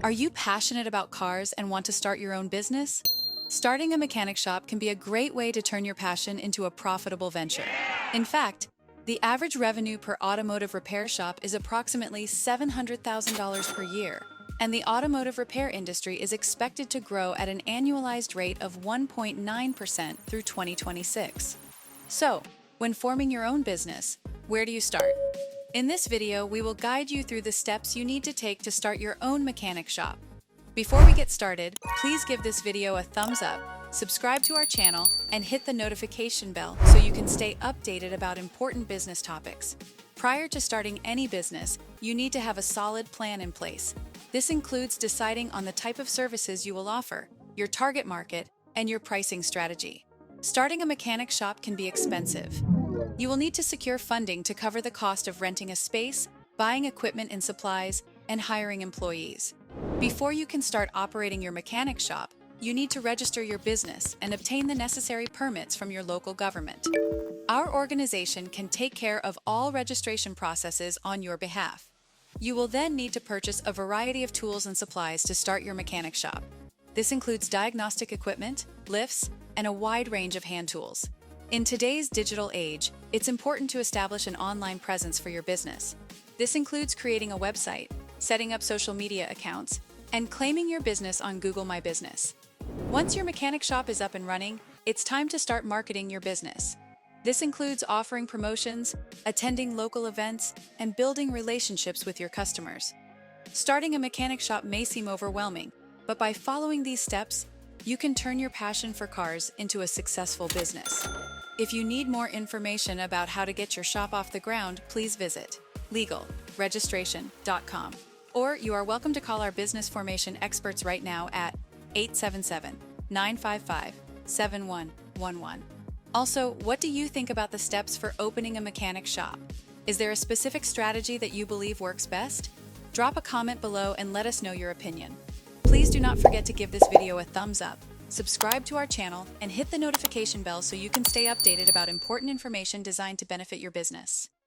Are you passionate about cars and want to start your own business? Starting a mechanic shop can be a great way to turn your passion into a profitable venture. In fact, the average revenue per automotive repair shop is approximately $700,000 per year, and the automotive repair industry is expected to grow at an annualized rate of 1.9% through 2026. So, when forming your own business, where do you start? In this video, we will guide you through the steps you need to take to start your own mechanic shop. Before we get started, please give this video a thumbs up, subscribe to our channel, and hit the notification bell so you can stay updated about important business topics. Prior to starting any business, you need to have a solid plan in place. This includes deciding on the type of services you will offer, your target market, and your pricing strategy. Starting a mechanic shop can be expensive. You will need to secure funding to cover the cost of renting a space, buying equipment and supplies, and hiring employees. Before you can start operating your mechanic shop, you need to register your business and obtain the necessary permits from your local government. Our organization can take care of all registration processes on your behalf. You will then need to purchase a variety of tools and supplies to start your mechanic shop. This includes diagnostic equipment, lifts, and a wide range of hand tools. In today's digital age, it's important to establish an online presence for your business. This includes creating a website, setting up social media accounts, and claiming your business on Google My Business. Once your mechanic shop is up and running, it's time to start marketing your business. This includes offering promotions, attending local events, and building relationships with your customers. Starting a mechanic shop may seem overwhelming, but by following these steps, you can turn your passion for cars into a successful business. If you need more information about how to get your shop off the ground, please visit legalregistration.com. Or you are welcome to call our business formation experts right now at 877-955-7111. Also, what do you think about the steps for opening a mechanic shop? Is there a specific strategy that you believe works best? Drop a comment below and let us know your opinion. Please do not forget to give this video a thumbs up, subscribe to our channel, and hit the notification bell so you can stay updated about important information designed to benefit your business.